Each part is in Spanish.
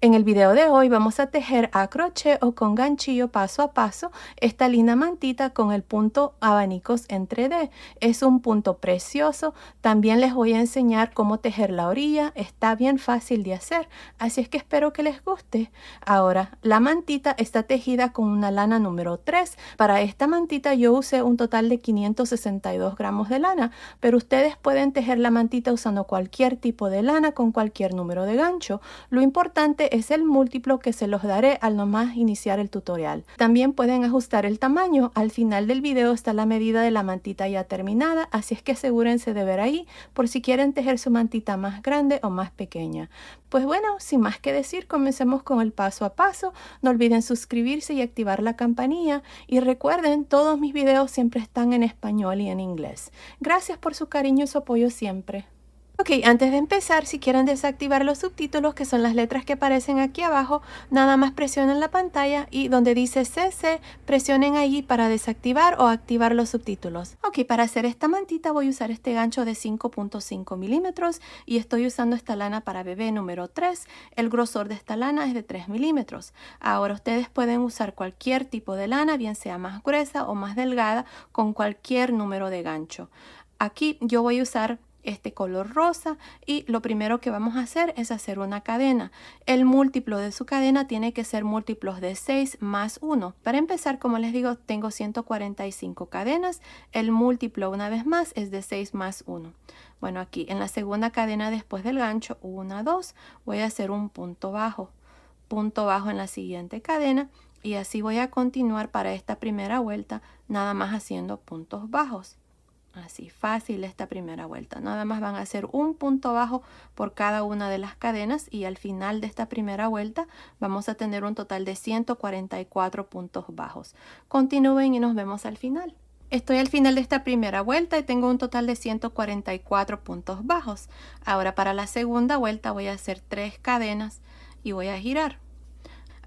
En el video de hoy vamos a tejer a crochet o con ganchillo paso a paso esta linda mantita con el punto abanicos en 3D. Es un punto precioso. También les voy a enseñar cómo tejer la orilla. Está bien fácil de hacer, así es que espero que les guste. Ahora, la mantita está tejida con una lana número 3. Para esta mantita yo usé un total de 562 gramos de lana, pero ustedes pueden tejer la mantita usando cualquier tipo de lana con cualquier número de gancho. Lo importante es el múltiplo que se los daré al nomás iniciar el tutorial. También pueden ajustar el tamaño. Al final del video está la medida de la mantita ya terminada, así es que asegúrense de ver ahí por si quieren tejer su mantita más grande o más pequeña. Pues bueno, sin más que decir, comencemos con el paso a paso. No olviden suscribirse y activar la campanilla. Y recuerden, todos mis videos siempre están en español y en inglés. Gracias por su cariño y su apoyo siempre. Ok, antes de empezar, si quieren desactivar los subtítulos, que son las letras que aparecen aquí abajo, nada más presionen la pantalla y donde dice CC, presionen allí para desactivar o activar los subtítulos. Ok, para hacer esta mantita voy a usar este gancho de 5.5 milímetros y estoy usando esta lana para bebé número 3. El grosor de esta lana es de 3 milímetros. Ahora ustedes pueden usar cualquier tipo de lana, bien sea más gruesa o más delgada, con cualquier número de gancho. Aquí yo voy a usar este color rosa y lo primero que vamos a hacer es hacer una cadena. El múltiplo de su cadena tiene que ser múltiplos de 6 más 1. Para empezar, como les digo, tengo 145 cadenas. El múltiplo, una vez más, es de 6 más 1. Bueno, aquí en la segunda cadena después del gancho, 1, 2, voy a hacer un punto bajo en la siguiente cadena y así voy a continuar para esta primera vuelta, nada más haciendo puntos bajos. Así fácil esta primera vuelta. Nada más van a hacer un punto bajo por cada una de las cadenas y al final de esta primera vuelta vamos a tener un total de 144 puntos bajos. Continúen y nos vemos al final. Estoy al final de esta primera vuelta y tengo un total de 144 puntos bajos. Ahora para la segunda vuelta voy a hacer 3 cadenas y voy a girar.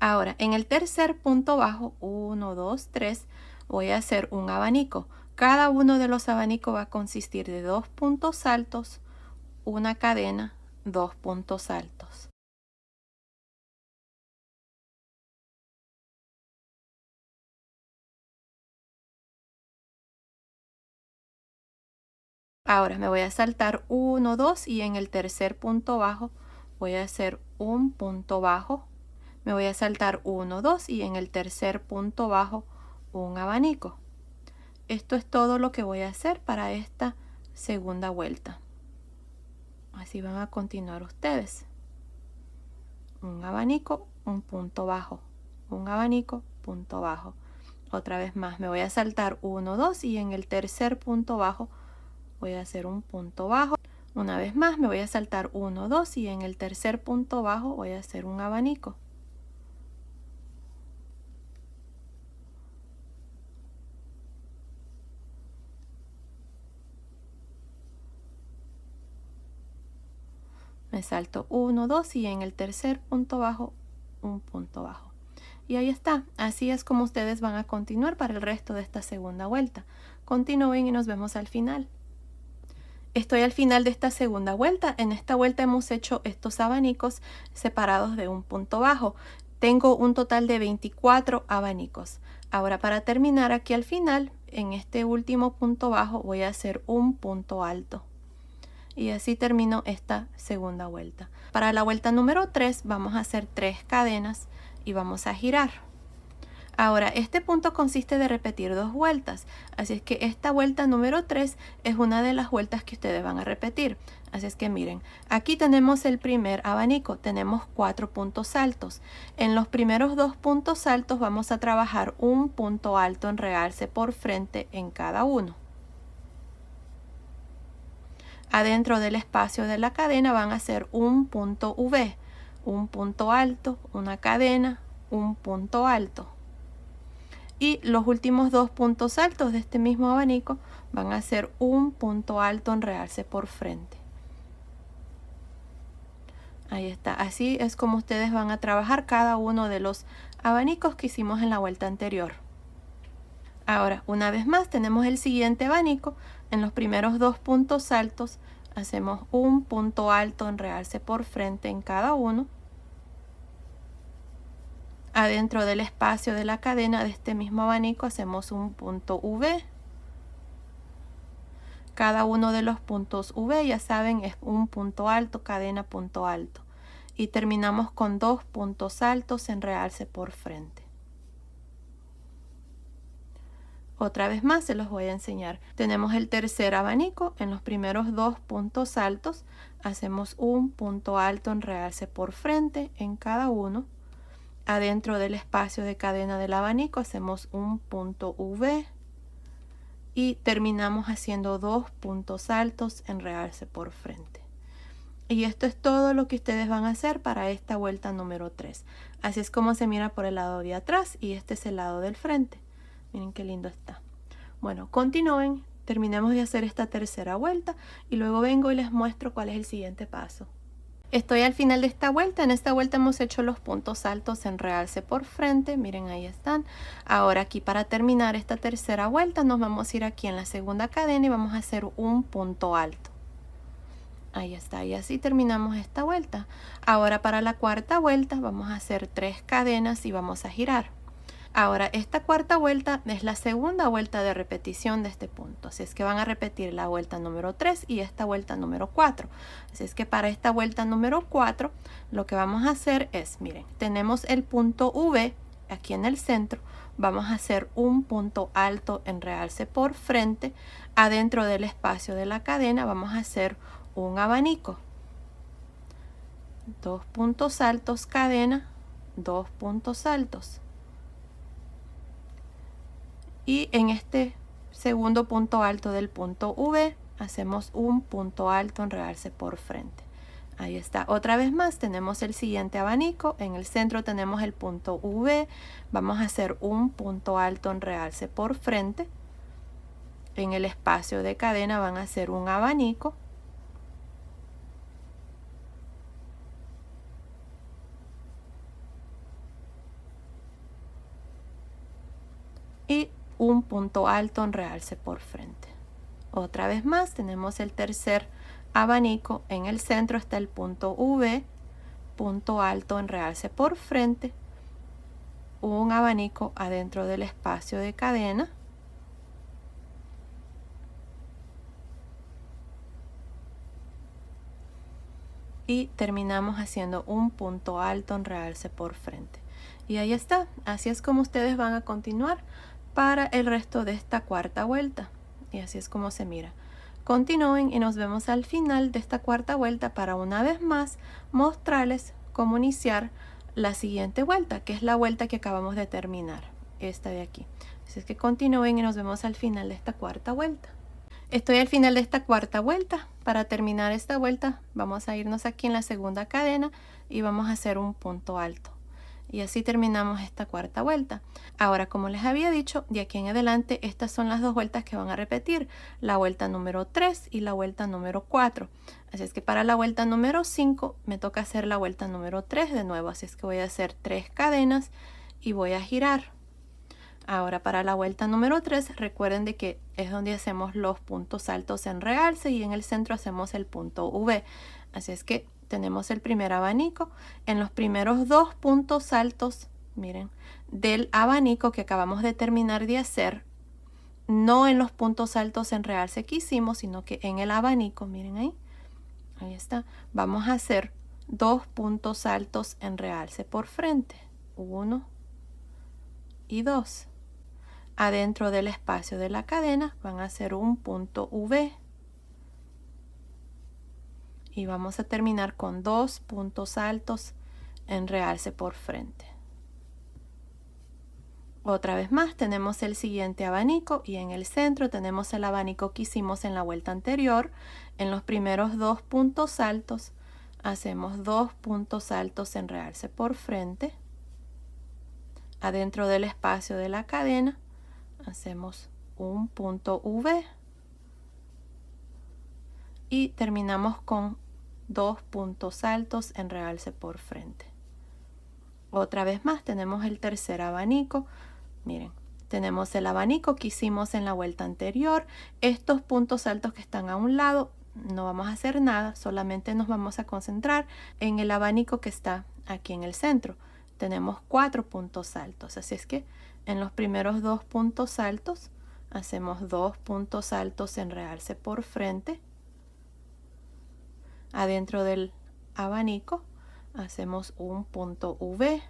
Ahora en el tercer punto bajo, 1, 2, 3, voy a hacer un abanico. Cada uno de los abanicos va a consistir de 2 puntos altos, una cadena, 2 puntos altos. Ahora me voy a saltar 1, 2 y en el tercer punto bajo voy a hacer un punto bajo. Me voy a saltar 1, 2 y en el tercer punto bajo un abanico. Esto es todo lo que voy a hacer para esta segunda vuelta. Así van a continuar ustedes. Un abanico, un punto bajo, un abanico, punto bajo. Otra vez más, me voy a saltar 1, 2 y en el tercer punto bajo voy a hacer un punto bajo. Una vez más me voy a saltar 1, 2 y en el tercer punto bajo voy a hacer un abanico. Me salto 1, 2 y en el tercer punto bajo un punto bajo. Y ahí está, así es como ustedes van a continuar para el resto de esta segunda vuelta. Continúen y nos vemos al final. Estoy al final de esta segunda vuelta. En esta vuelta hemos hecho estos abanicos separados de un punto bajo. Tengo un total de 24 abanicos. Ahora para terminar aquí al final, en este último punto bajo voy a hacer un punto alto. Y así termino esta segunda vuelta. Para la vuelta número 3 vamos a hacer 3 cadenas y vamos a girar. Ahora, este punto consiste de repetir 2 vueltas, así es que esta vuelta número 3 es una de las vueltas que ustedes van a repetir. Así es que miren, aquí tenemos el primer abanico, tenemos 4 puntos altos. En los primeros 2 puntos altos vamos a trabajar un punto alto en realce por frente en cada uno. Adentro del espacio de la cadena van a ser un punto V, un punto alto, una cadena, un punto alto. Y los últimos 2 puntos altos de este mismo abanico van a ser un punto alto en realce por frente. Ahí está, así es como ustedes van a trabajar cada uno de los abanicos que hicimos en la vuelta anterior. Ahora, una vez más, tenemos el siguiente abanico. En los primeros 2 puntos altos hacemos un punto alto en realce por frente en cada uno. Adentro del espacio de la cadena de este mismo abanico hacemos un punto V. Cada uno de los puntos V, ya saben, es un punto alto, cadena, punto alto. Y terminamos con 2 puntos altos en realce por frente. Otra vez más se los voy a enseñar. Tenemos el tercer abanico. En los primeros 2 puntos altos hacemos un punto alto en realce por frente en cada uno. Adentro del espacio de cadena del abanico hacemos un punto V y terminamos haciendo 2 puntos altos en realce por frente. Y esto es todo lo que ustedes van a hacer para esta vuelta número 3. Así es como se mira por el lado de atrás y este es el lado del frente. Miren qué lindo está. Bueno, continúen, terminemos de hacer esta tercera vuelta y luego vengo y les muestro cuál es el siguiente paso. Estoy al final de esta vuelta. En esta vuelta hemos hecho los puntos altos en realce por frente. Miren, ahí están. Ahora aquí para terminar esta tercera vuelta nos vamos a ir aquí en la segunda cadena y vamos a hacer un punto alto. Ahí está, y así terminamos esta vuelta. Ahora para la cuarta vuelta vamos a hacer 3 cadenas y vamos a girar. Ahora esta cuarta vuelta es la segunda vuelta de repetición de este punto, así es que van a repetir la vuelta número 3 y esta vuelta número 4. Así es que para esta vuelta número 4 lo que vamos a hacer es, miren, tenemos el punto V aquí en el centro, vamos a hacer un punto alto en realce por frente. Adentro del espacio de la cadena vamos a hacer un abanico, 2 puntos altos, cadena, 2 puntos altos. Y en este segundo punto alto del punto V hacemos un punto alto en realce por frente. Ahí está. Otra vez más tenemos el siguiente abanico. En el centro tenemos el punto V. Vamos a hacer un punto alto en realce por frente. En el espacio de cadena van a hacer un abanico. Y un punto alto en realce por frente. Otra vez más tenemos el tercer abanico. En el centro está el punto V, punto alto en realce por frente, un abanico adentro del espacio de cadena y terminamos haciendo un punto alto en realce por frente. Y ahí está. Así es como ustedes van a continuar para el resto de esta cuarta vuelta. Y así es como se mira. Continúen y nos vemos al final de esta cuarta vuelta para una vez más mostrarles cómo iniciar la siguiente vuelta, que es la vuelta que acabamos de terminar, esta de aquí. Así es que continúen y nos vemos al final de esta cuarta vuelta. Estoy al final de esta cuarta vuelta. Para terminar esta vuelta vamos a irnos aquí en la segunda cadena y vamos a hacer un punto alto. Y así terminamos esta cuarta vuelta. Ahora, como les había dicho, de aquí en adelante estas son las 2 vueltas que van a repetir, la vuelta número 3 y la vuelta número 4. Así es que para la vuelta número 5 me toca hacer la vuelta número 3 de nuevo, así es que voy a hacer 3 cadenas y voy a girar. Ahora para la vuelta número 3 recuerden de que es donde hacemos los puntos altos en realce y en el centro hacemos el punto V. Así es que tenemos el primer abanico. En los primeros 2 puntos altos, miren, del abanico que acabamos de terminar de hacer, no en los puntos altos en realce que hicimos, sino que en el abanico, miren ahí está, vamos a hacer 2 puntos altos en realce por frente, 1 y 2. Adentro del espacio de la cadena van a hacer un punto V. Y vamos a terminar con 2 puntos altos en realce por frente. Otra vez más tenemos el siguiente abanico y en el centro tenemos el abanico que hicimos en la vuelta anterior. En los primeros 2 puntos altos hacemos 2 puntos altos en realce por frente. Adentro del espacio de la cadena hacemos un punto V y terminamos con 2 puntos altos en realce por frente. Otra vez más tenemos el tercer abanico. Miren, tenemos el abanico que hicimos en la vuelta anterior. Estos puntos altos que están a un lado no vamos a hacer nada, solamente nos vamos a concentrar en el abanico que está aquí en el centro. tenemos 4 puntos altos. Así es que en los primeros 2 puntos altos hacemos 2 puntos altos en realce por frente. Adentro del abanico hacemos un punto V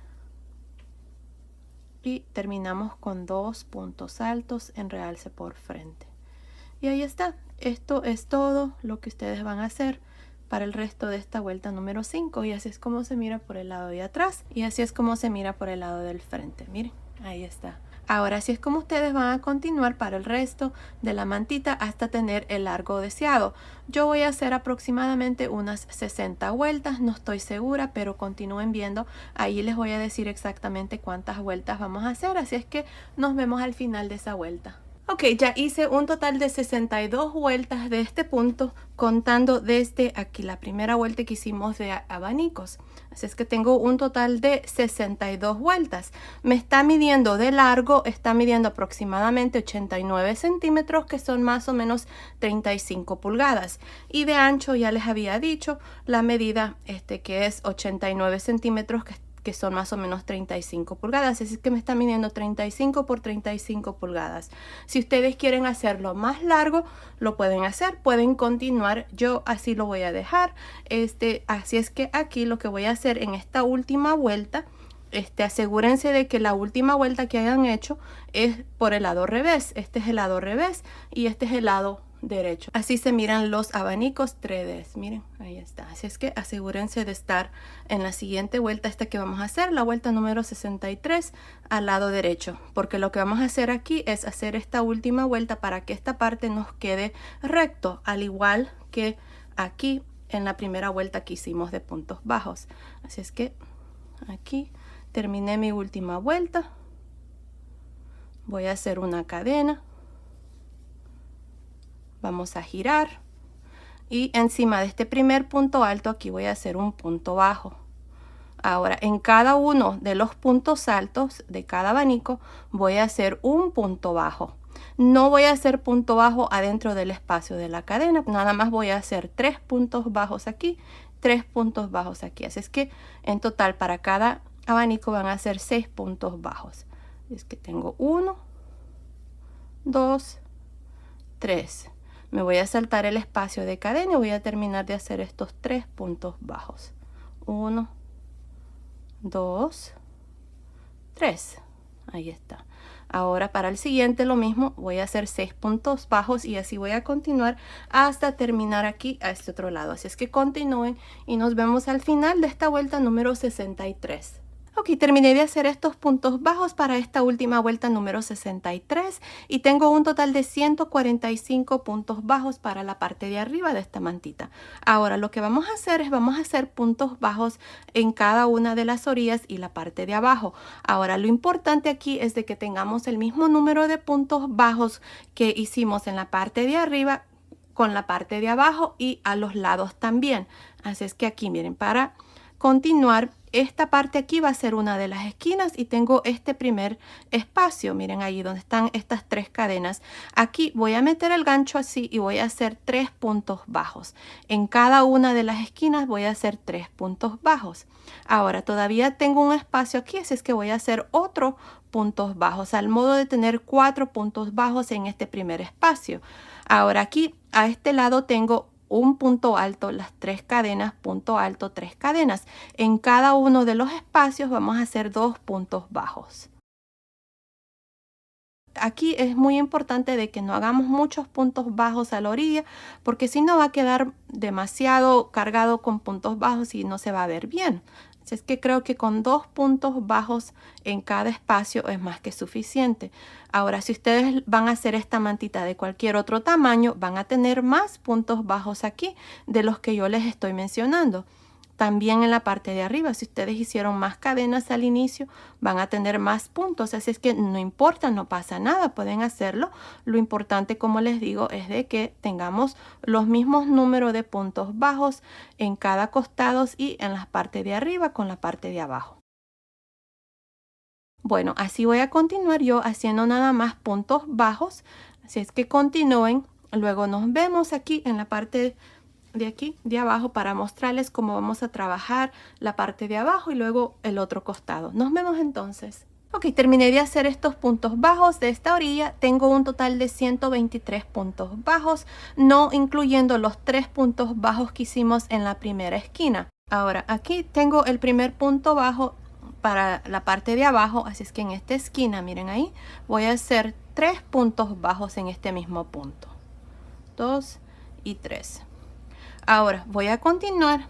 y terminamos con 2 puntos altos en realce por frente. Y ahí está. Esto es todo lo que ustedes van a hacer para el resto de esta vuelta número 5, y así es como se mira por el lado de atrás y así es como se mira por el lado del frente. Miren, ahí está. Ahora así es como ustedes van a continuar para el resto de la mantita hasta tener el largo deseado. Yo voy a hacer aproximadamente unas 60 vueltas, no estoy segura, pero continúen viendo. Ahí les voy a decir exactamente cuántas vueltas vamos a hacer, así es que nos vemos al final de esa vuelta. Ok, ya hice un total de 62 vueltas de este punto, contando desde aquí la primera vuelta que hicimos de abanicos. Así es que tengo un total de 62 vueltas. Me está midiendo de largo, está midiendo aproximadamente 89 centímetros, que son más o menos 35 pulgadas. Y de ancho ya les había dicho la medida que es 89 centímetros, que son más o menos 35 pulgadas. Así que me está midiendo 35 por 35 pulgadas. Si ustedes quieren hacerlo más largo, lo pueden hacer, pueden continuar. Yo así lo voy a dejar. Así es que aquí lo que voy a hacer en esta última vuelta, asegúrense de que la última vuelta que hayan hecho es por el lado revés. Este es el lado revés y este es el lado derecho. Así se miran los abanicos 3D. Miren, ahí está. Así es que asegúrense de estar en la siguiente vuelta, que vamos a hacer, la vuelta número 63, al lado derecho, porque lo que vamos a hacer aquí es hacer esta última vuelta para que esta parte nos quede recto, al igual que aquí en la primera vuelta que hicimos de puntos bajos. Así es que aquí terminé mi última vuelta, voy a hacer una cadena, vamos a girar y encima de este primer punto alto aquí voy a hacer un punto bajo. Ahora en cada uno de los puntos altos de cada abanico voy a hacer un punto bajo. No voy a hacer punto bajo adentro del espacio de la cadena, nada más voy a hacer 3 puntos bajos aquí, 3 puntos bajos aquí. Así es que en total para cada abanico van a ser 6 puntos bajos. Es que tengo 1, 2, 3. Me voy a saltar el espacio de cadena y voy a terminar de hacer estos 3 puntos bajos. 1, 2, 3. Ahí está. Ahora para el siguiente lo mismo, voy a hacer 6 puntos bajos y así voy a continuar hasta terminar aquí a este otro lado. Así es que continúen y nos vemos al final de esta vuelta número 63. Ok, terminé de hacer estos puntos bajos para esta última vuelta número 63 y tengo un total de 145 puntos bajos para la parte de arriba de esta mantita. Ahora lo que vamos a hacer es vamos a hacer puntos bajos en cada una de las orillas y la parte de abajo. Ahora lo importante aquí es de que tengamos el mismo número de puntos bajos que hicimos en la parte de arriba con la parte de abajo y a los lados también. Así es que aquí miren, para continuar, esta parte aquí va a ser una de las esquinas y tengo este primer espacio. Miren ahí donde están estas 3 cadenas. Aquí voy a meter el gancho así y voy a hacer 3 puntos bajos. En cada una de las esquinas voy a hacer 3 puntos bajos. Ahora todavía tengo un espacio aquí, así es que voy a hacer otro puntos bajos, al modo de tener 4 puntos bajos en este primer espacio. Ahora aquí a este lado tengo un punto alto, las 3 cadenas, punto alto, 3 cadenas. En cada uno de los espacios vamos a hacer 2 puntos bajos. Aquí es muy importante de que no hagamos muchos puntos bajos a la orilla, porque si no va a quedar demasiado cargado con puntos bajos y no se va a ver bien. Así es que creo que con 2 puntos bajos en cada espacio es más que suficiente. Ahora, si ustedes van a hacer esta mantita de cualquier otro tamaño, van a tener más puntos bajos aquí de los que yo les estoy mencionando. También en la parte de arriba, si ustedes hicieron más cadenas al inicio, van a tener más puntos. Así es que no importa, no pasa nada, pueden hacerlo. Lo importante, como les digo, es de que tengamos los mismos números de puntos bajos en cada costado y en la parte de arriba con la parte de abajo. Bueno, así voy a continuar yo haciendo nada más puntos bajos. Así es que continúen. Luego nos vemos aquí en la parte de aquí, de abajo, para mostrarles cómo vamos a trabajar la parte de abajo y luego el otro costado. Nos vemos entonces. Ok, terminé de hacer estos puntos bajos de esta orilla. Tengo un total de 123 puntos bajos, no incluyendo los 3 puntos bajos que hicimos en la primera esquina. Ahora, aquí tengo el primer punto bajo para la parte de abajo, así es que en esta esquina, miren ahí, voy a hacer 3 puntos bajos en este mismo punto. 2 y 3. Ahora voy a continuar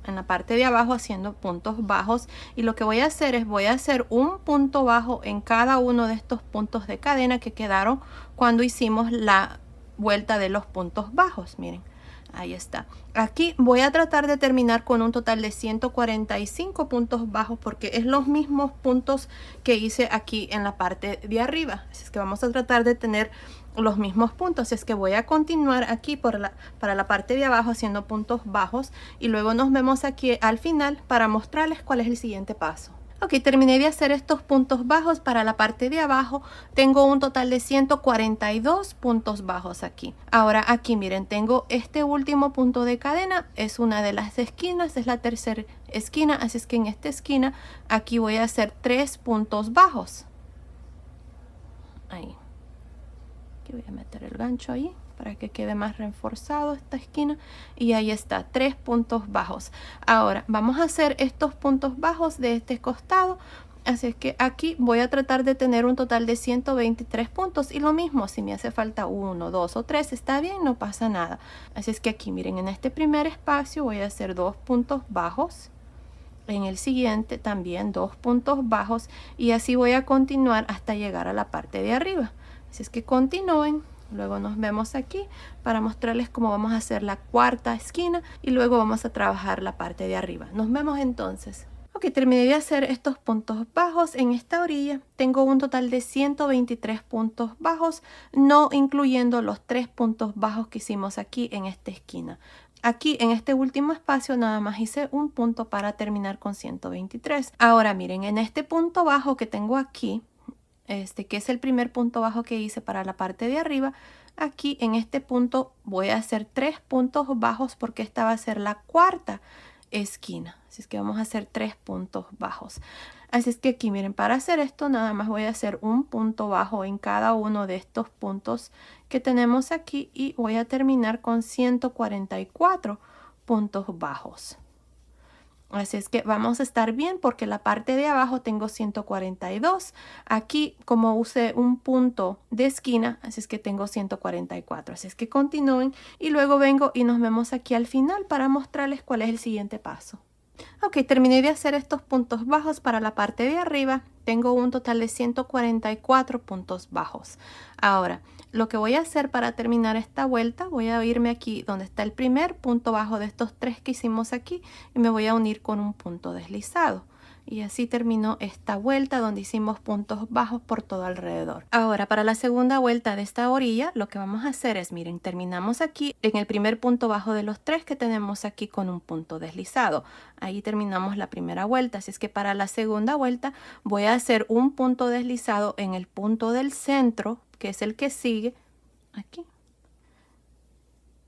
en la parte de abajo haciendo puntos bajos, y lo que voy a hacer es voy a hacer un punto bajo en cada uno de estos puntos de cadena que quedaron cuando hicimos la vuelta de los puntos bajos. Miren, ahí está. Aquí voy a tratar de terminar con un total de 145 puntos bajos, porque es los mismos puntos que hice aquí en la parte de arriba. Así es que vamos a tratar de tener los mismos puntos. Es que voy a continuar aquí para la parte de abajo haciendo puntos bajos, y luego nos vemos aquí al final para mostrarles cuál es el siguiente paso. Ok, terminé de hacer estos puntos bajos para la parte de abajo. Tengo un total de 142 puntos bajos aquí. Ahora aquí miren, tengo este último punto de cadena, es una de las esquinas, es la tercera esquina, así es que en esta esquina aquí voy a hacer 3 puntos bajos. Ahí. Aquí voy a meter el gancho ahí para que quede más reforzado esta esquina, y ahí está, 3 puntos bajos. Ahora vamos a hacer estos puntos bajos de este costado, así es que aquí voy a tratar de tener un total de 123 puntos, y lo mismo, si me hace falta 1, 2 o 3 está bien, no pasa nada. Así es que aquí miren, en este primer espacio voy a hacer 2 puntos bajos, en el siguiente también 2 puntos bajos, y así voy a continuar hasta llegar a la parte de arriba. Así es que continúen. Luego nos vemos aquí para mostrarles cómo vamos a hacer la cuarta esquina, y luego vamos a trabajar la parte de arriba. Nos vemos entonces. Ok, terminé de hacer estos puntos bajos en esta orilla. Tengo un total de 123 puntos bajos, no incluyendo los 3 puntos bajos que hicimos aquí en esta esquina. Aquí en este último espacio nada más hice un punto para terminar con 123. Ahora miren, en este punto bajo que tengo aquí, que es el primer punto bajo que hice para la parte de arriba, aquí en este punto voy a hacer 3 puntos bajos porque esta va a ser la cuarta esquina. Así es que vamos a hacer 3 puntos bajos. Así es que aquí miren, para hacer esto nada más voy a hacer un punto bajo en cada uno de estos puntos que tenemos aquí, y voy a terminar con 144 puntos bajos. Así es que vamos a estar bien porque la parte de abajo tengo 142. Aquí como usé un punto de esquina, así es que tengo 144. Así es que continúen y luego vengo y nos vemos aquí al final para mostrarles cuál es el siguiente paso. Ok, terminé de hacer estos puntos bajos para la parte de arriba. Tengo un total de 144 puntos bajos. Ahora, lo que voy a hacer para terminar esta vuelta, voy a irme aquí donde está el primer punto bajo de estos 3 que hicimos aquí, y me voy a unir con un punto deslizado. Y así terminó esta vuelta donde hicimos puntos bajos por todo alrededor. Ahora, para la segunda vuelta de esta orilla, lo que vamos a hacer es, miren, terminamos aquí en el primer punto bajo de los 3 que tenemos aquí con un punto deslizado. Ahí terminamos la primera vuelta, así es que para la segunda vuelta voy a hacer un punto deslizado en el punto del centro, que es el que sigue aquí.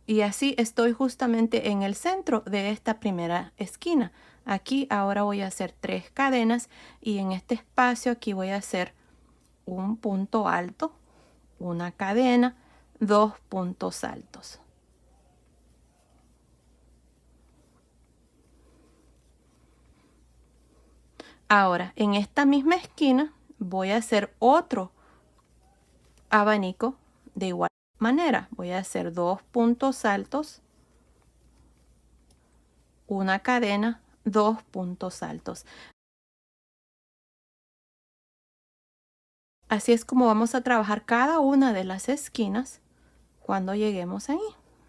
Y así estoy justamente en el centro de esta primera esquina. Aquí ahora voy a hacer 3 cadenas, y en este espacio aquí voy a hacer un punto alto, una cadena, 2 puntos altos. Ahora en esta misma esquina voy a hacer otro abanico de igual manera. Voy a hacer 2 puntos altos, una cadena, 2 puntos altos. Así es como vamos a trabajar cada una de las esquinas cuando lleguemos ahí.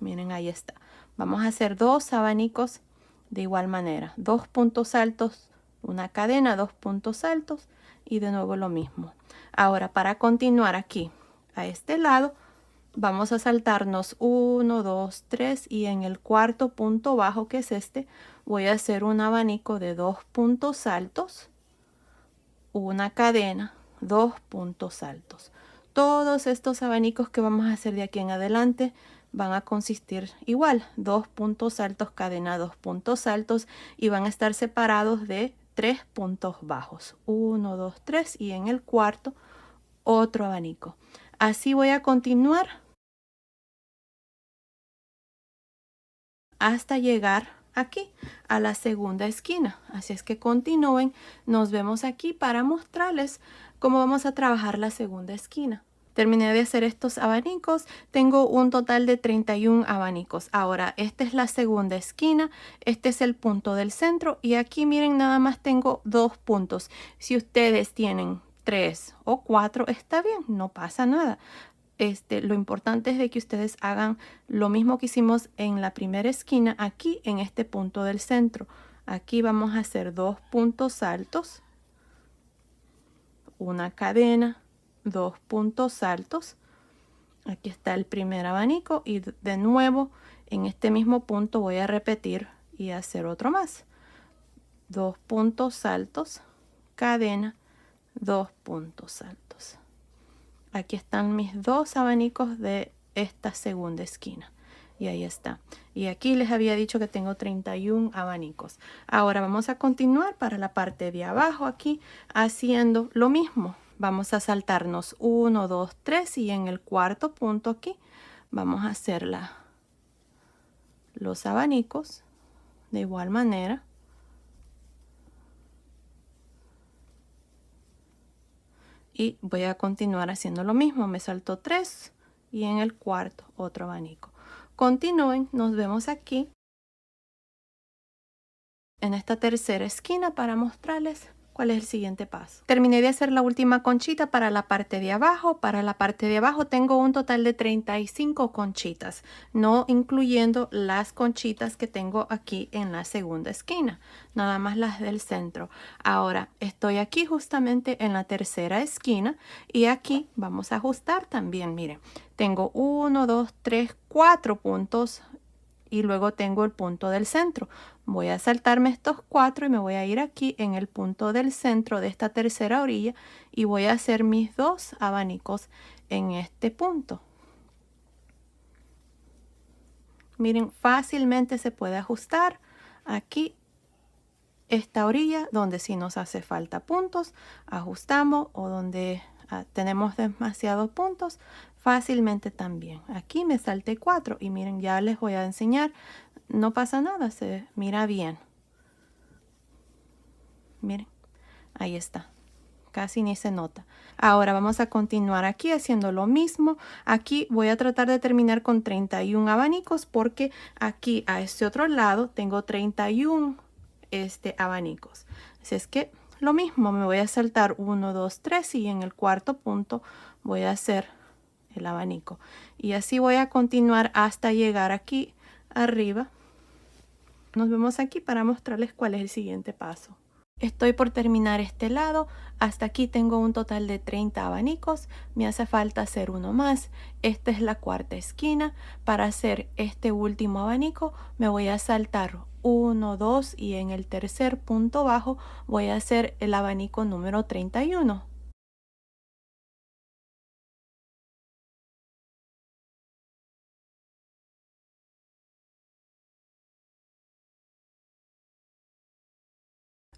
Miren, ahí está. Vamos a hacer 2 abanicos de igual manera. 2 puntos altos, una cadena, 2 puntos altos, y de nuevo lo mismo. Ahora, para continuar aquí a este lado, vamos a saltarnos 1, 2, 3, y en el cuarto punto bajo, que es este, voy a hacer un abanico de 2 puntos altos, una cadena, 2 puntos altos. Todos estos abanicos que vamos a hacer de aquí en adelante van a consistir igual, 2 puntos altos, cadena, 2 puntos altos y van a estar separados de 3 puntos bajos. 1, 2, 3 y en el cuarto otro abanico. Así voy a continuar hasta llegar aquí a la segunda esquina. Así es que continúen. Nos vemos aquí para mostrarles cómo vamos a trabajar la segunda esquina. Terminé de hacer estos abanicos. Tengo un total de 31 abanicos. Ahora, esta es la segunda esquina. Este es el punto del centro. Y aquí miren, nada más tengo 2 puntos. Si ustedes tienen 3 o 4, está bien, no pasa nada. Lo importante es de que ustedes hagan lo mismo que hicimos en la primera esquina, aquí en este punto del centro. Aquí vamos a hacer 2 puntos altos, una cadena, 2 puntos altos. Aquí está el primer abanico y de nuevo en este mismo punto voy a repetir y hacer otro más. 2 puntos altos, cadena, 2 puntos altos. Aquí están mis 2 abanicos de esta segunda esquina. Y ahí está. Y aquí les había dicho que tengo 31 abanicos. Ahora vamos a continuar para la parte de abajo aquí haciendo lo mismo. Vamos a saltarnos 1, 2, 3 y en el cuarto punto aquí vamos a hacer los abanicos de igual manera. Y voy a continuar haciendo lo mismo. Me salto 3 y en el cuarto otro abanico. Continúen, nos vemos aquí en esta tercera esquina para mostrarles cuál es el siguiente paso. Terminé de hacer la última conchita para la parte de abajo. Para la parte de abajo tengo un total de 35 conchitas, no incluyendo las conchitas que tengo aquí en la segunda esquina, nada más las del centro. Ahora estoy aquí justamente en la tercera esquina y aquí vamos a ajustar también. Miren, tengo 1, 2, 3, 4 puntos y luego tengo el punto del centro. Voy a saltarme estos 4 y me voy a ir aquí en el punto del centro de esta tercera orilla y voy a hacer mis 2 abanicos en este punto. Miren, fácilmente se puede ajustar aquí esta orilla donde sí nos hace falta puntos, ajustamos, o donde tenemos demasiados puntos, fácilmente también. Aquí me salté 4 y miren, ya les voy a enseñar, no pasa nada, se mira bien. Miren, ahí está, casi ni se nota. Ahora vamos a continuar aquí haciendo lo mismo. Aquí voy a tratar de terminar con 31 abanicos porque aquí a este otro lado tengo 31 abanicos. Así es que lo mismo, me voy a saltar 1, 2, 3 y en el cuarto punto voy a hacer el abanico. Y así voy a continuar hasta llegar aquí arriba. Nos vemos aquí para mostrarles cuál es el siguiente paso. Estoy por terminar este lado. Hasta aquí tengo un total de 30 abanicos. Me hace falta hacer uno más. Esta es la cuarta esquina. Para hacer este último abanico me voy a saltar 1, 2 y en el tercer punto bajo voy a hacer el abanico número 31.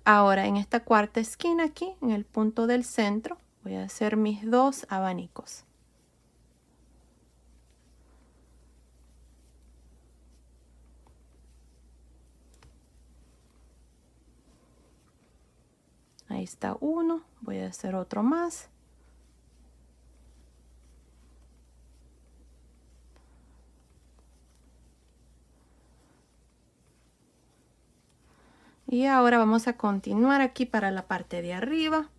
Ahora en esta cuarta esquina aquí, en el punto del centro, voy a hacer mis 2 abanicos. Ahí está uno, voy a hacer otro más. Y ahora vamos a continuar aquí para la parte de arriba,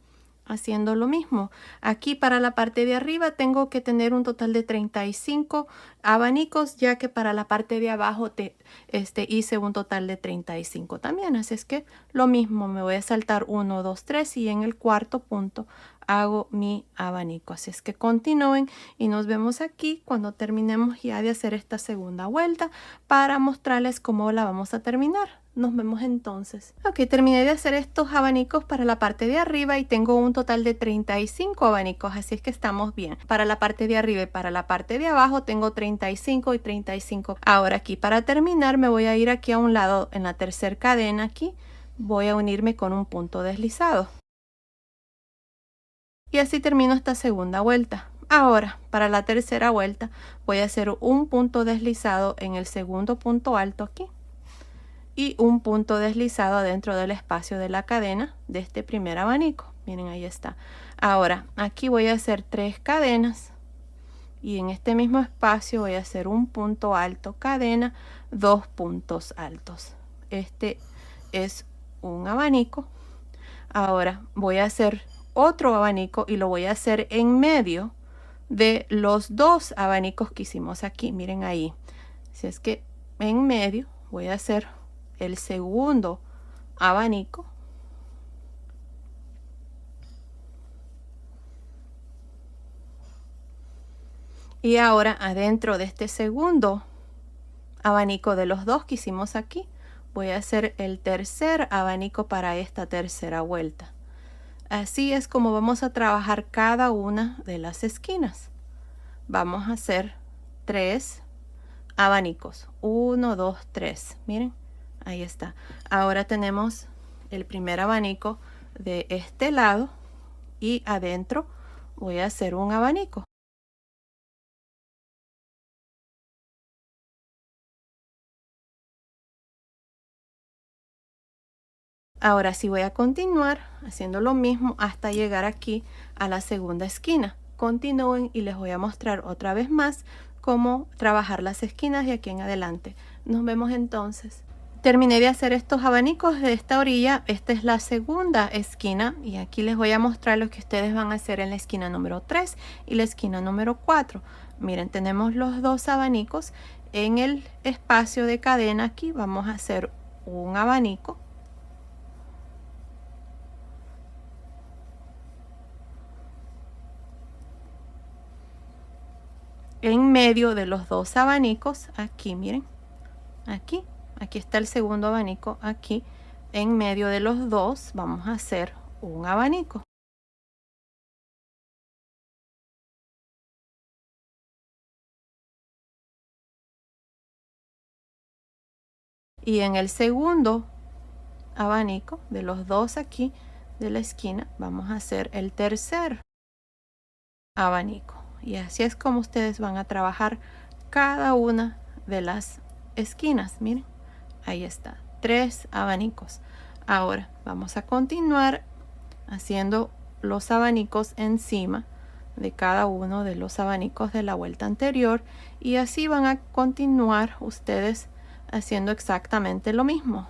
haciendo lo mismo. Aquí para la parte de arriba tengo que tener un total de 35 abanicos, ya que para la parte de abajo hice un total de 35 también. Así es que lo mismo, me voy a saltar 1, 2, 3 y en el cuarto punto hago mi abanico. Así es que continúen y nos vemos aquí cuando terminemos ya de hacer esta segunda vuelta para mostrarles cómo la vamos a terminar. Nos vemos entonces. Ok, terminé de hacer estos abanicos para la parte de arriba y tengo un total de 35 abanicos, así es que estamos bien. Para la parte de arriba y para la parte de abajo tengo 35 y 35. Ahora aquí para terminar me voy a ir aquí a un lado en la tercera cadena aquí. Voy a unirme con un punto deslizado. Y así termino esta segunda vuelta. Ahora, para la tercera vuelta voy a hacer un punto deslizado en el segundo punto alto aquí. Y un punto deslizado dentro del espacio de la cadena de este primer abanico. Miren, ahí está. Ahora aquí voy a hacer 3 cadenas y en este mismo espacio voy a hacer un punto alto, cadena, 2 puntos altos. Este es un abanico. Ahora voy a hacer otro abanico y lo voy a hacer en medio de los 2 abanicos que hicimos aquí. Miren ahí. Si es que en medio voy a hacer el segundo abanico y ahora adentro de este segundo abanico de los 2 que hicimos aquí voy a hacer el tercer abanico para esta tercera vuelta. Así es como vamos a trabajar cada una de las esquinas. Vamos a hacer 3 abanicos, 1, 2, 3. Miren, ahí está. Ahora tenemos el primer abanico de este lado y adentro voy a hacer un abanico. Ahora sí voy a continuar haciendo lo mismo hasta llegar aquí a la segunda esquina. Continúen y les voy a mostrar otra vez más cómo trabajar las esquinas de aquí en adelante. Nos vemos entonces. Terminé de hacer estos abanicos de esta orilla. Esta es la segunda esquina y aquí les voy a mostrar lo que ustedes van a hacer en la esquina número 3 y la esquina número 4. Miren, tenemos los 2 abanicos. En el espacio de cadena aquí vamos a hacer un abanico. En medio de los 2 abanicos, aquí miren, aquí está el segundo abanico, aquí en medio de los 2 vamos a hacer un abanico. Y en el segundo abanico de los 2 aquí de la esquina vamos a hacer el tercer abanico. Y así es como ustedes van a trabajar cada una de las esquinas. Miren, ahí está, 3 abanicos. Ahora vamos a continuar haciendo los abanicos encima de cada uno de los abanicos de la vuelta anterior y así van a continuar ustedes haciendo exactamente lo mismo.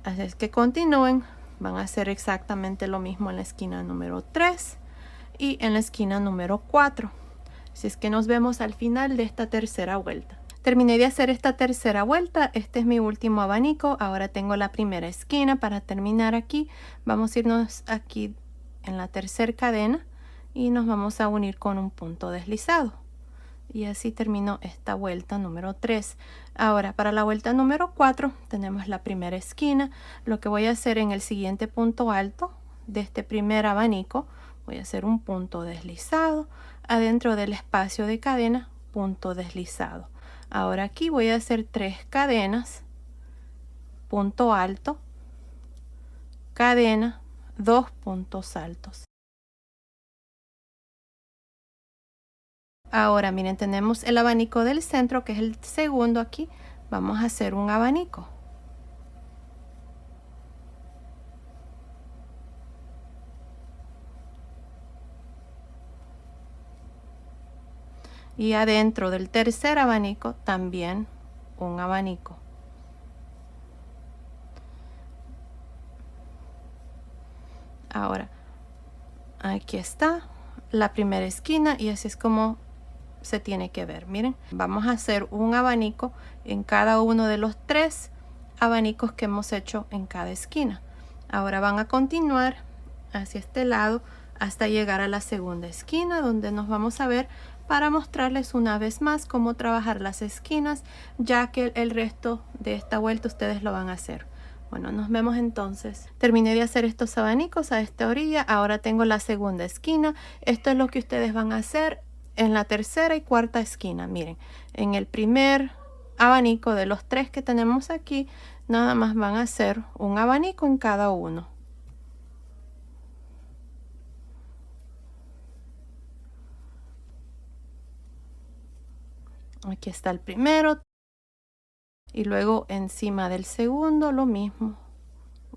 Así es que continúen, van a hacer exactamente lo mismo en la esquina número 3 y en la esquina número 4. Así es que nos vemos al final de esta tercera vuelta. Terminé de hacer esta tercera vuelta. Este es mi último abanico. Ahora tengo la primera esquina. Para terminar aquí, vamos a irnos aquí en la tercera cadena y nos vamos a unir con un punto deslizado. Y así termino esta vuelta número 3. Ahora para la vuelta número 4 tenemos la primera esquina. Lo que voy a hacer en el siguiente punto alto de este primer abanico, voy a hacer un punto deslizado adentro del espacio de cadena, punto deslizado. Ahora aquí voy a hacer 3 cadenas, punto alto, cadena, 2 puntos altos. Ahora miren, tenemos el abanico del centro que es el segundo aquí. Vamos a hacer un abanico. Y adentro del tercer abanico también un abanico. Ahora, aquí está la primera esquina y así es como se tiene que ver. Miren, vamos a hacer un abanico en cada uno de los 3 abanicos que hemos hecho en cada esquina. Ahora van a continuar hacia este lado hasta llegar a la segunda esquina donde nos vamos a ver para mostrarles una vez más cómo trabajar las esquinas, ya que el resto de esta vuelta ustedes lo van a hacer. Bueno, nos vemos entonces. Terminé de hacer estos abanicos a esta orilla. Ahora tengo la segunda esquina. Esto es lo que ustedes van a hacer en la tercera y cuarta esquina. Miren, en el primer abanico de los 3 que tenemos aquí, nada más van a hacer un abanico en cada uno. Aquí está el primero. Y luego encima del segundo lo mismo,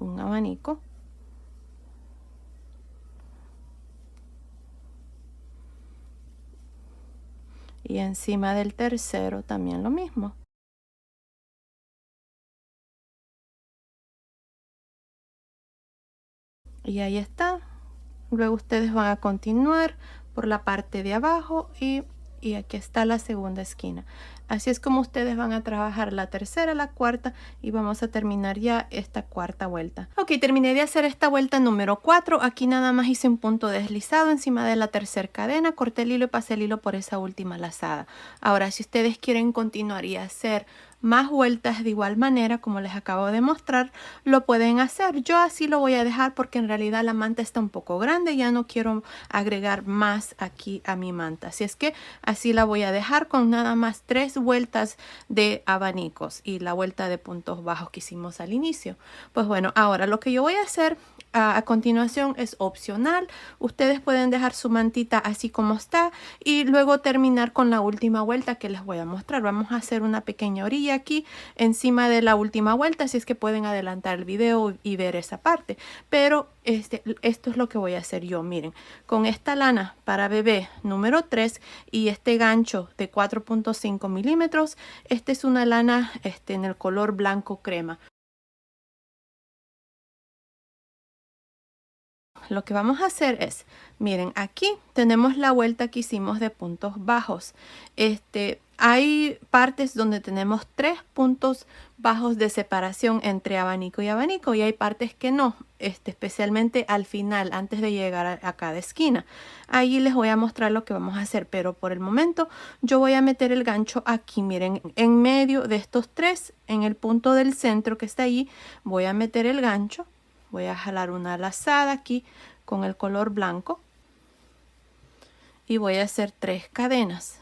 un abanico. Y encima del tercero también lo mismo. Y ahí está. Luego ustedes van a continuar por la parte de abajo y aquí está la segunda esquina. Así es como ustedes van a trabajar la tercera, la cuarta y vamos a terminar ya esta cuarta vuelta. Ok, terminé de hacer esta vuelta número 4. Aquí nada más hice un punto deslizado encima de la tercera cadena, corté el hilo y pasé el hilo por esa última lazada. Ahora, si ustedes quieren continuar y hacer más vueltas de igual manera como les acabo de mostrar, lo pueden hacer. Yo así lo voy a dejar porque en realidad la manta está un poco grande, ya no quiero agregar más aquí a mi manta, así es que así la voy a dejar con nada más 3 vueltas de abanicos y la vuelta de puntos bajos que hicimos al inicio. Pues bueno, ahora lo que yo voy a hacer a continuación es opcional. Ustedes pueden dejar su mantita así como está y luego terminar con la última vuelta que les voy a mostrar. Vamos a hacer una pequeña orilla aquí encima de la última vuelta, así es que pueden adelantar el video y ver esa parte. Pero esto es lo que voy a hacer yo. Miren, con esta lana para bebé número 3 y este gancho de 4.5 milímetros, esta es una lana en el color blanco crema. Lo que vamos a hacer es, miren, aquí tenemos la vuelta que hicimos de puntos bajos. Hay partes donde tenemos 3 puntos bajos de separación entre abanico y hay partes que no, especialmente al final, antes de llegar a cada esquina. Ahí les voy a mostrar lo que vamos a hacer, pero por el momento yo voy a meter el gancho aquí, miren, en medio de estos 3, en el punto del centro que está ahí, voy a meter el gancho. Voy a jalar una lazada aquí con el color blanco y voy a hacer 3 cadenas.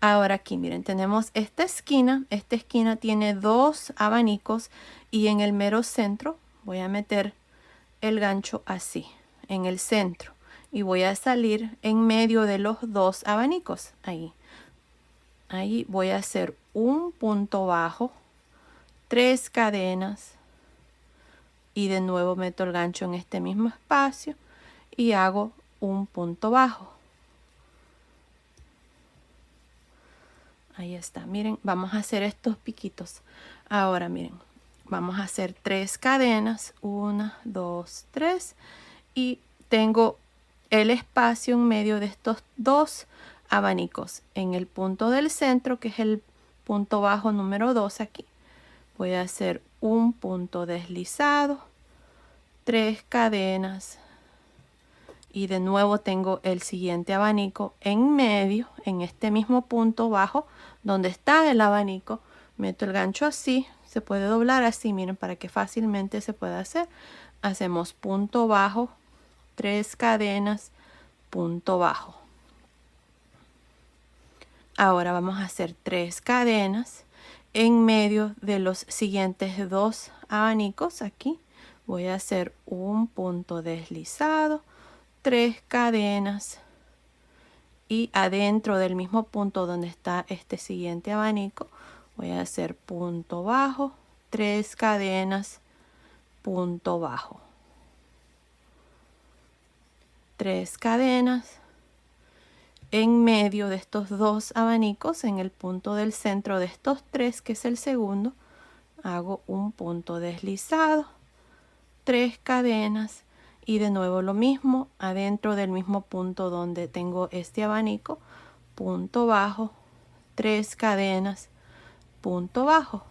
Ahora aquí miren, tenemos esta esquina tiene 2 abanicos y en el mero centro voy a meter el gancho así, en el centro, y voy a salir en medio de los 2 abanicos, ahí voy a hacer un punto bajo, 3 cadenas, y de nuevo meto el gancho en este mismo espacio y hago un punto bajo. Ahí está, miren, vamos a hacer estos piquitos. Ahora miren, vamos a hacer 3 cadenas, 1, 2, 3, y tengo el espacio en medio de estos 2 abanicos en el punto del centro, que es el punto bajo número 2 aquí. Voy a hacer un punto deslizado, 3 cadenas y de nuevo tengo el siguiente abanico en medio, en este mismo punto bajo donde está el abanico. Meto el gancho así, se puede doblar así, miren, para que fácilmente se pueda hacer. Hacemos punto bajo, 3 cadenas, punto bajo. Ahora vamos a hacer 3 cadenas en medio de los siguientes 2 abanicos aquí. Voy a hacer un punto deslizado, 3 cadenas y adentro del mismo punto donde está este siguiente abanico voy a hacer punto bajo, 3 cadenas, punto bajo, 3 cadenas en medio de estos 2 abanicos en el punto del centro de estos 3, que es el segundo, hago un punto deslizado, 3 cadenas y de nuevo lo mismo adentro del mismo punto donde tengo este abanico, punto bajo, 3 cadenas, punto bajo,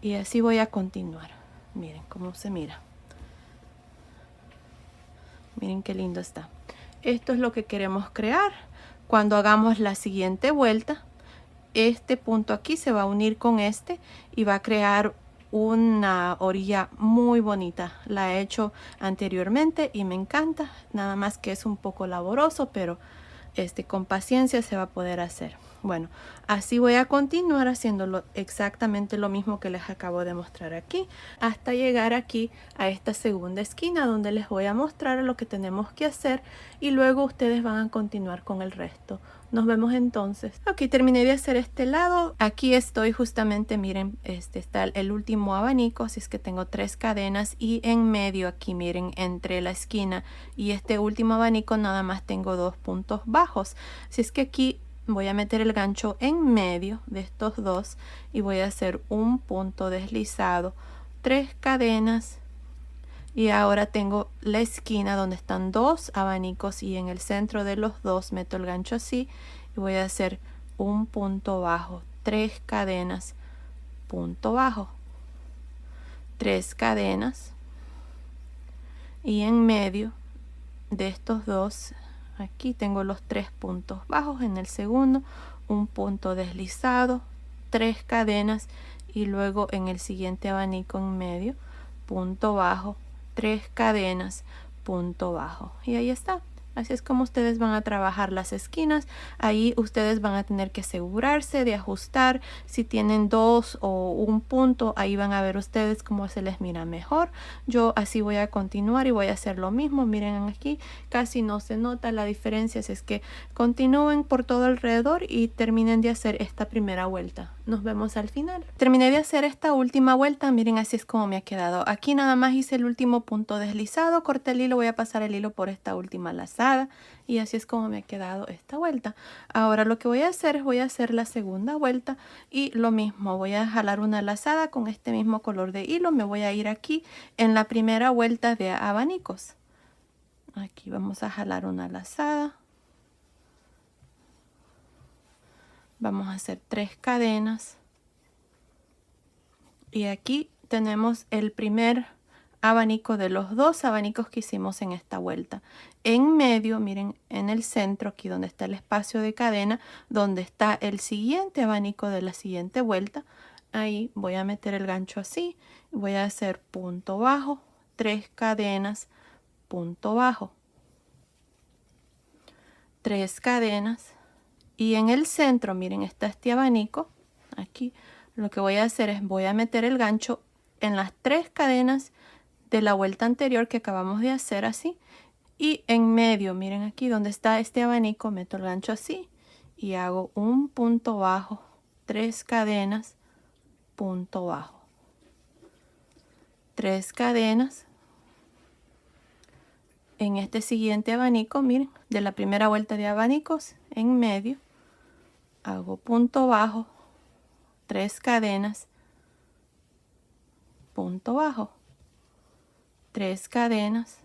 y así voy a continuar. Miren cómo se mira, miren qué lindo está. Esto es lo que queremos crear. Cuando hagamos la siguiente vuelta, este punto aquí se va a unir con este y va a crear una orilla muy bonita. La he hecho anteriormente y me encanta, nada más que es un poco laboroso, pero con paciencia se va a poder hacer. Bueno, así voy a continuar haciéndolo exactamente lo mismo que les acabo de mostrar aquí, hasta llegar aquí a esta segunda esquina donde les voy a mostrar lo que tenemos que hacer y luego ustedes van a continuar con el resto. Nos vemos entonces. Ok, terminé de hacer este lado. Aquí estoy justamente, miren, está el último abanico, así es que tengo 3 cadenas y en medio aquí, miren, entre la esquina y este último abanico nada más tengo 2 puntos bajos. Así es que aquí voy a meter el gancho en medio de estos dos y voy a hacer un punto deslizado, 3 cadenas. Y ahora tengo la esquina donde están 2 abanicos y en el centro de los dos meto el gancho así y voy a hacer un punto bajo, 3 cadenas, punto bajo, 3 cadenas y en medio de estos dos aquí tengo los 3 puntos bajos. En el segundo un punto deslizado, 3 cadenas y luego en el siguiente abanico en medio punto bajo, 3 cadenas, punto bajo y ahí está. Así es como ustedes van a trabajar las esquinas. Ahí ustedes van a tener que asegurarse de ajustar. Si tienen 2 o un punto, ahí van a ver ustedes cómo se les mira mejor. Yo así voy a continuar y voy a hacer lo mismo. Miren aquí, casi no se nota la diferencia. Así es que continúen por todo alrededor y terminen de hacer esta primera vuelta. Nos vemos al final. Terminé de hacer esta última vuelta. Miren, así es como me ha quedado. Aquí nada más hice el último punto deslizado. Corté el hilo, voy a pasar el hilo por esta última lazada. Y así es como me ha quedado esta vuelta. Ahora lo que voy a hacer es voy a hacer la segunda vuelta y lo mismo, voy a jalar una lazada con este mismo color de hilo. Me voy a ir aquí en la primera vuelta de abanicos. Aquí vamos a jalar una lazada. Vamos a hacer 3 cadenas y aquí tenemos el primer abanico de los 2 abanicos que hicimos en esta vuelta. En medio, miren, en el centro, aquí donde está el espacio de cadena, donde está el siguiente abanico de la siguiente vuelta, ahí voy a meter el gancho así, voy a hacer punto bajo, 3 cadenas, punto bajo, 3 cadenas y en el centro, miren, está este abanico. Aquí lo que voy a hacer es voy a meter el gancho en las 3 cadenas de la vuelta anterior que acabamos de hacer así y en medio, miren aquí donde está este abanico, meto el gancho así y hago un punto bajo, 3 cadenas, punto bajo, 3 cadenas. En este siguiente abanico, miren, de la primera vuelta de abanicos, en medio hago punto bajo, 3 cadenas, punto bajo, 3 cadenas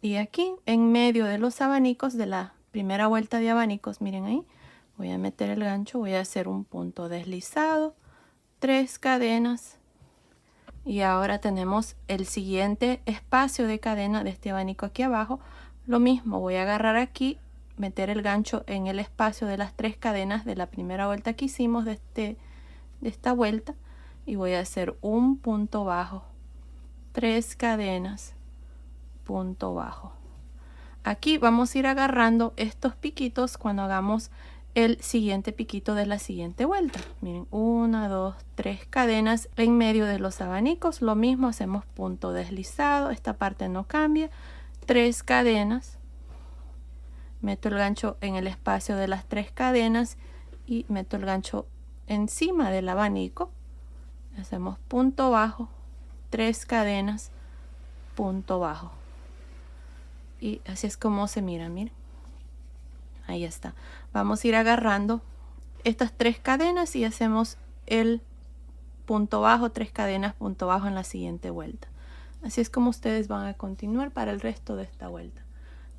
y aquí en medio de los abanicos de la primera vuelta de abanicos, miren ahí, voy a meter el gancho, voy a hacer un punto deslizado, 3 cadenas y ahora tenemos el siguiente espacio de cadena de este abanico aquí abajo. Lo mismo, voy a agarrar aquí, meter el gancho en el espacio de las 3 cadenas de la primera vuelta que hicimos de esta vuelta y voy a hacer un punto bajo, 3 cadenas, punto bajo. Aquí vamos a ir agarrando estos piquitos cuando hagamos el siguiente piquito de la siguiente vuelta. Miren, 1, 2, 3 cadenas en medio de los abanicos. Lo mismo, hacemos punto deslizado, esta parte no cambia, 3 cadenas, meto el gancho en el espacio de las 3 cadenas y meto el gancho encima del abanico, hacemos punto bajo, 3 cadenas, punto bajo y así es como se mira. Miren, ahí está. Vamos a ir agarrando estas 3 cadenas y hacemos el punto bajo, 3 cadenas, punto bajo en la siguiente vuelta. Así es como ustedes van a continuar para el resto de esta vuelta.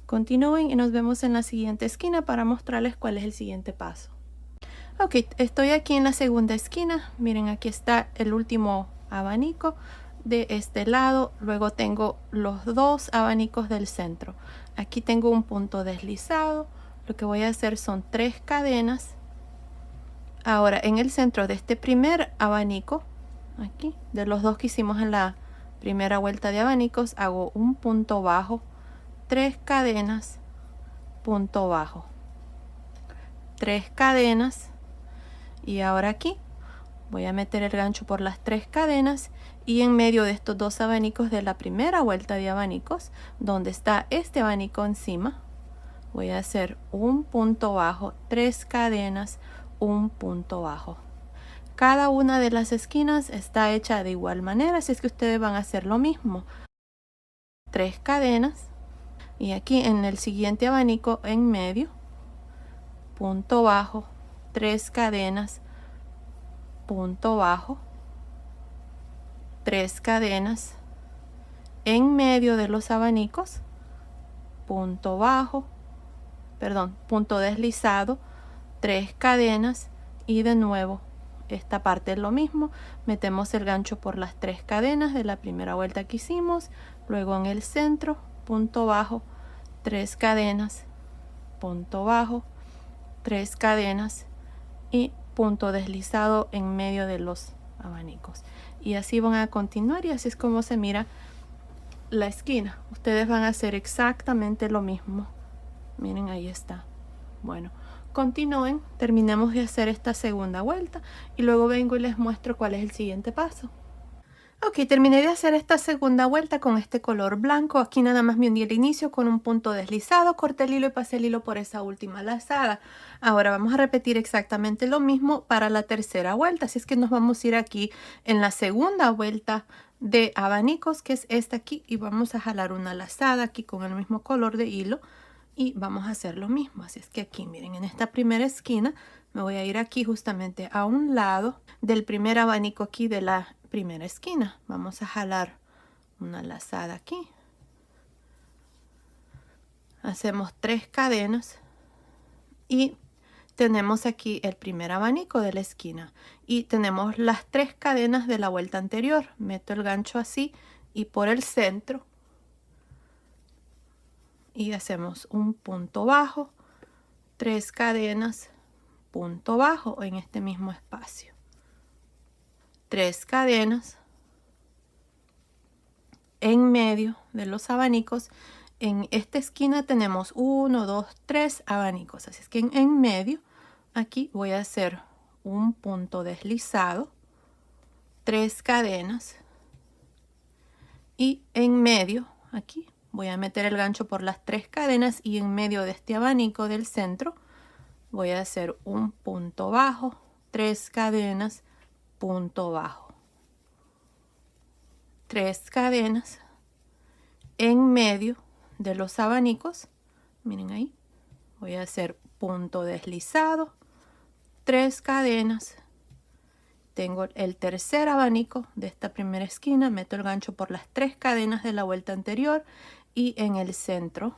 Continúen y nos vemos en la siguiente esquina para mostrarles cuál es el siguiente paso. Ok, estoy aquí en la segunda esquina. Miren, aquí está el último abanico. de este lado, luego tengo los dos abanicos del centro. Aquí tengo un punto deslizado. Lo que voy a hacer son 3 cadenas. Ahora en el centro de este primer abanico, aquí de los dos que hicimos en la primera vuelta de abanicos, hago un punto bajo, 3 cadenas, punto bajo, 3 cadenas, y ahora aquí voy a meter el gancho por las 3 cadenas y en medio de estos dos abanicos de la primera vuelta de abanicos, donde está este abanico encima, voy a hacer un punto bajo, 3 cadenas, un punto bajo. Cada una de las esquinas está hecha de igual manera, así es que ustedes van a hacer lo mismo. 3 cadenas, y aquí en el siguiente abanico en medio, punto bajo, 3 cadenas, punto bajo, 3 cadenas, en medio de los abanicos, punto bajo, punto deslizado, 3 cadenas, y de nuevo esta parte es lo mismo, metemos el gancho por las 3 cadenas de la primera vuelta que hicimos, luego en el centro, punto bajo, 3 cadenas, punto bajo, 3 cadenas y punto deslizado en medio de los abanicos, y así van a continuar, y así es como se mira la esquina. Ustedes van a hacer exactamente lo mismo. Miren, ahí está. Bueno, continúen, terminemos de hacer esta segunda vuelta y luego vengo y les muestro cuál es el siguiente paso. Ok, terminé de hacer esta segunda vuelta con este color blanco. Aquí nada más me hundí el inicio con un punto deslizado, corté el hilo y pasé el hilo por esa última lazada. Ahora vamos a repetir exactamente lo mismo para la tercera vuelta. Así es que nos vamos a ir aquí en la segunda vuelta de abanicos, que es esta aquí, y vamos a jalar una lazada aquí con el mismo color de hilo y vamos a hacer lo mismo. Así es que aquí, miren, en esta primera esquina me voy a ir aquí justamente a un lado del primer abanico aquí de la primera esquina. Vamos a jalar una lazada aquí, hacemos 3 cadenas y tenemos aquí el primer abanico de la esquina y tenemos las 3 cadenas de la vuelta anterior. Meto el gancho así y por el centro y hacemos un punto bajo, 3 cadenas, punto bajo en este mismo espacio, 3 cadenas, en medio de los abanicos. En esta esquina tenemos 1, 2, 3 abanicos, así es que en medio aquí voy a hacer un punto deslizado, 3 cadenas, y en medio aquí voy a meter el gancho por las 3 cadenas y en medio de este abanico del centro voy a hacer un punto bajo, 3 cadenas, punto bajo, 3 cadenas, en medio de los abanicos, miren ahí, voy a hacer punto deslizado, 3 cadenas, tengo el tercer abanico de esta primera esquina, meto el gancho por las 3 cadenas de la vuelta anterior y en el centro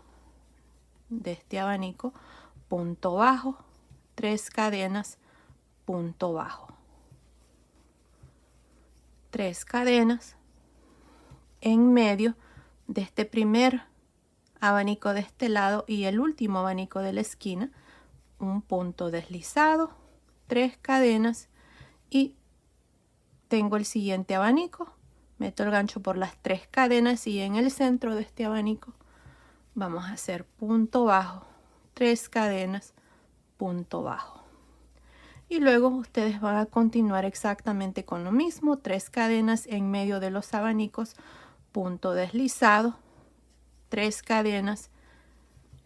de este abanico, punto bajo, 3 cadenas, punto bajo, 3 cadenas, en medio de este primer abanico de este lado y el último abanico de la esquina, un punto deslizado, 3 cadenas y tengo el siguiente abanico, meto el gancho por las 3 cadenas y en el centro de este abanico vamos a hacer punto bajo, 3 cadenas, punto bajo. Y luego ustedes van a continuar exactamente con lo mismo, 3 cadenas en medio de los abanicos, punto deslizado, 3 cadenas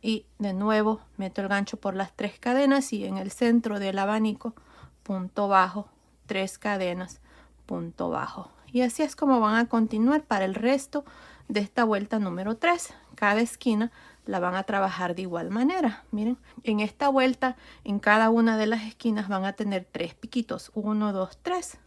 y de nuevo meto el gancho por las 3 cadenas y en el centro del abanico, punto bajo, 3 cadenas, punto bajo. Y así es como van a continuar para el resto de esta vuelta número 3. Cada esquina la van a trabajar de igual manera. Miren, en esta vuelta en cada una de las esquinas van a tener 3 piquitos, 1, 2, 3.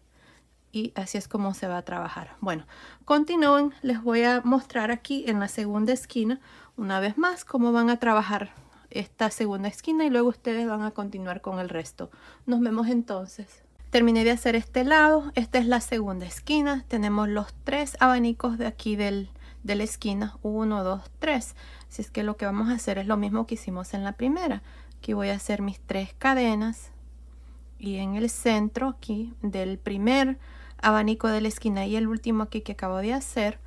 Y así es como se va a trabajar. Bueno, continúen, les voy a mostrar aquí en la segunda esquina una vez más cómo van a trabajar esta segunda esquina y luego ustedes van a continuar con el resto. Nos vemos entonces. terminé de hacer este lado. Esta es la segunda esquina. Tenemos los 3 abanicos de aquí de la esquina. 1, 2, 3. Así es que lo que vamos a hacer es lo mismo que hicimos en la primera. Aquí voy a hacer mis 3 cadenas. Y en el centro aquí del primer abanico de la esquina y el último aquí que acabo de hacer,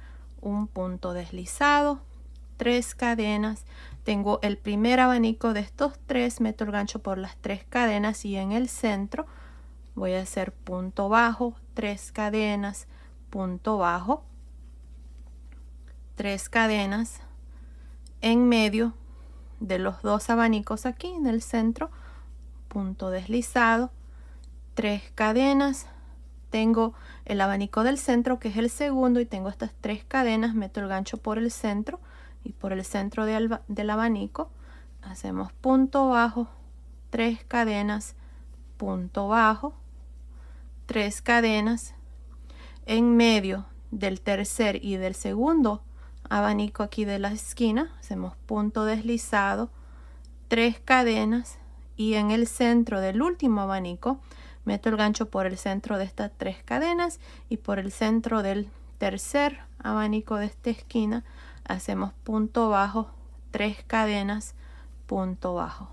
un punto deslizado, 3 cadenas. Tengo el primer abanico de estos 3, meto el gancho por las 3 cadenas y en el centro voy a hacer punto bajo, 3 cadenas, punto bajo, 3 cadenas. En medio de los 2 abanicos aquí en el centro, punto deslizado, 3 cadenas. Tengo el abanico del centro que es el segundo y tengo estas 3 cadenas, meto el gancho por el centro y por el centro del abanico hacemos punto bajo, 3 cadenas, punto bajo, 3 cadenas. En medio del tercer y del segundo abanico aquí de la esquina hacemos punto deslizado, 3 cadenas y en el centro del último abanico meto el gancho por el centro de estas 3 cadenas y por el centro del tercer abanico de esta esquina hacemos punto bajo, 3 cadenas, punto bajo.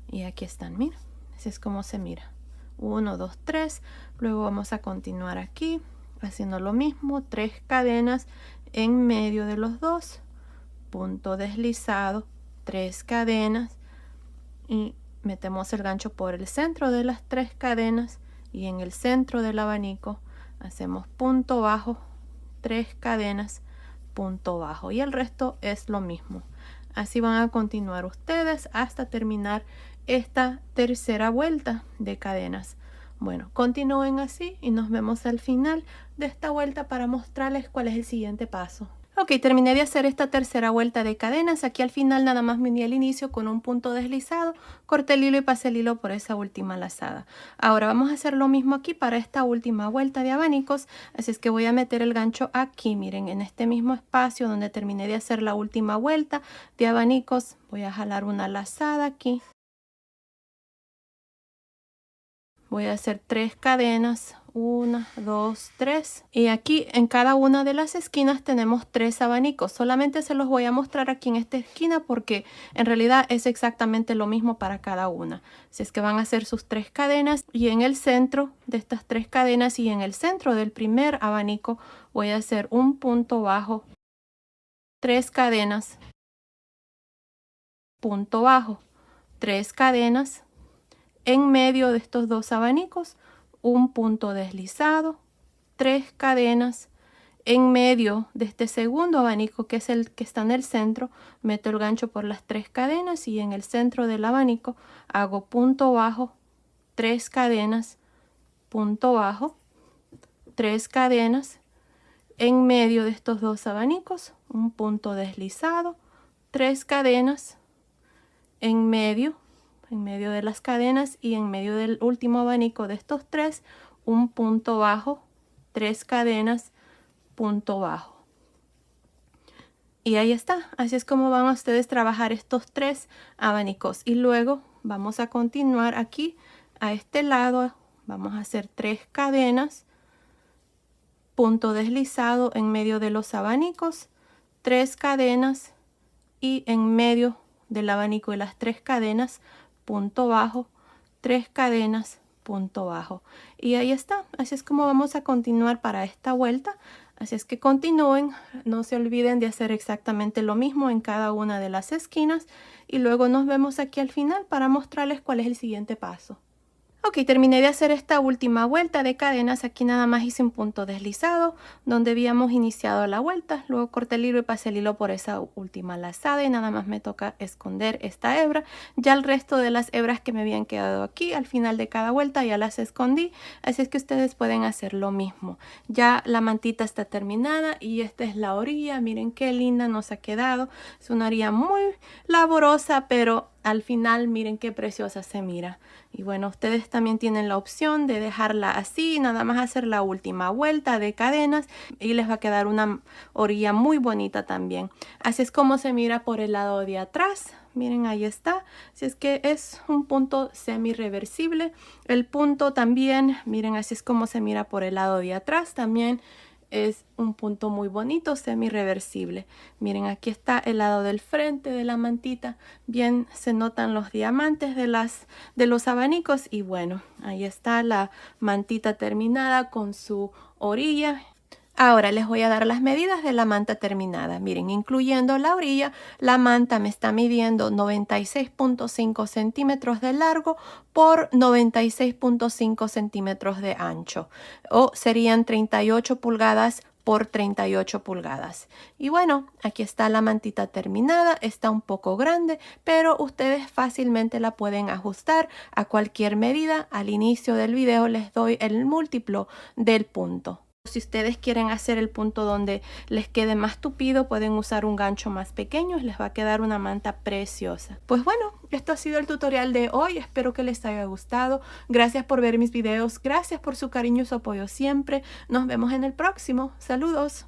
Y aquí están, miren, así es como se mira. 1, 2, 3. Luego vamos a continuar aquí haciendo lo mismo, 3 cadenas en medio de los 2, punto deslizado, 3 cadenas y metemos el gancho por el centro de las 3 cadenas y en el centro del abanico hacemos punto bajo, 3 cadenas, punto bajo y el resto es lo mismo. Así van a continuar ustedes hasta terminar esta tercera vuelta de cadenas. Bueno, continúen así y nos vemos al final de esta vuelta para mostrarles cuál es el siguiente paso. Ok, terminé de hacer esta tercera vuelta de cadenas. Aquí al final nada más me uní al inicio con un punto deslizado, corté el hilo y pasé el hilo por esa última lazada. Ahora vamos a hacer lo mismo aquí para esta última vuelta de abanicos. Así es que voy a meter el gancho aquí, miren, en este mismo espacio donde terminé de hacer la última vuelta de abanicos. Voy a jalar una lazada aquí. Voy a hacer 3 cadenas, 1, 2, 3 y aquí en cada una de las esquinas tenemos 3 abanicos. Solamente se los voy a mostrar aquí en esta esquina porque en realidad es exactamente lo mismo para cada una. Así es que van a hacer sus 3 cadenas y en el centro de estas 3 cadenas y en el centro del primer abanico voy a hacer un punto bajo, 3 cadenas, punto bajo, 3 cadenas. En medio de estos 2 abanicos, un punto deslizado, 3 cadenas. En medio de este segundo abanico, que es el que está en el centro, meto el gancho por las 3 cadenas y en el centro del abanico hago punto bajo, 3 cadenas, punto bajo, 3 cadenas. En medio de estos 2 abanicos, un punto deslizado, 3 cadenas. En medio de las cadenas y en medio del último abanico de estos 3, un punto bajo, 3 cadenas, punto bajo. Y ahí está, así es como van a ustedes trabajar estos 3 abanicos. Y luego vamos a continuar aquí a este lado, vamos a hacer 3 cadenas, punto deslizado en medio de los abanicos, 3 cadenas y en medio del abanico de las 3 cadenas, punto bajo, 3 cadenas, punto bajo. Y ahí está, así es como vamos a continuar para esta vuelta. Así es que continúen, no se olviden de hacer exactamente lo mismo en cada una de las esquinas y luego nos vemos aquí al final para mostrarles cuál es el siguiente paso. Ok, terminé de hacer esta última vuelta de cadenas. Aquí nada más hice un punto deslizado donde habíamos iniciado la vuelta. Luego corté el hilo y pasé el hilo por esa última lazada y nada más me toca esconder esta hebra. Ya el resto de las hebras que me habían quedado aquí al final de cada vuelta ya las escondí. Así es que ustedes pueden hacer lo mismo. Ya la mantita está terminada y esta es la orilla. Miren qué linda nos ha quedado. Es una orilla muy laborosa, pero al final miren qué preciosa se mira. Y bueno, ustedes también tienen la opción de dejarla así, nada más hacer la última vuelta de cadenas y les va a quedar una orilla muy bonita también. Así es como se mira por el lado de atrás. Miren, ahí está. Así es que es un punto semi reversible. El punto también, miren, así es como se mira por el lado de atrás. También es un punto muy bonito, semi reversible. Miren, aquí está el lado del frente de la mantita. Bien, se notan los diamantes de los abanicos. Y bueno, ahí está la mantita terminada con su orilla. Ahora les voy a dar las medidas de la manta terminada. Miren, incluyendo la orilla, la manta me está midiendo 96.5 centímetros de largo por 96.5 centímetros de ancho, o serían 38 pulgadas por 38 pulgadas. Y bueno, aquí está la mantita terminada. Está un poco grande, pero ustedes fácilmente la pueden ajustar a cualquier medida. Al inicio del video les doy el múltiplo del punto. Si ustedes quieren hacer el punto donde les quede más tupido, pueden usar un gancho más pequeño y les va a quedar una manta preciosa. Pues bueno, esto ha sido el tutorial de hoy. Espero que les haya gustado. Gracias por ver mis videos. Gracias por su cariño y su apoyo siempre. Nos vemos en el próximo. Saludos.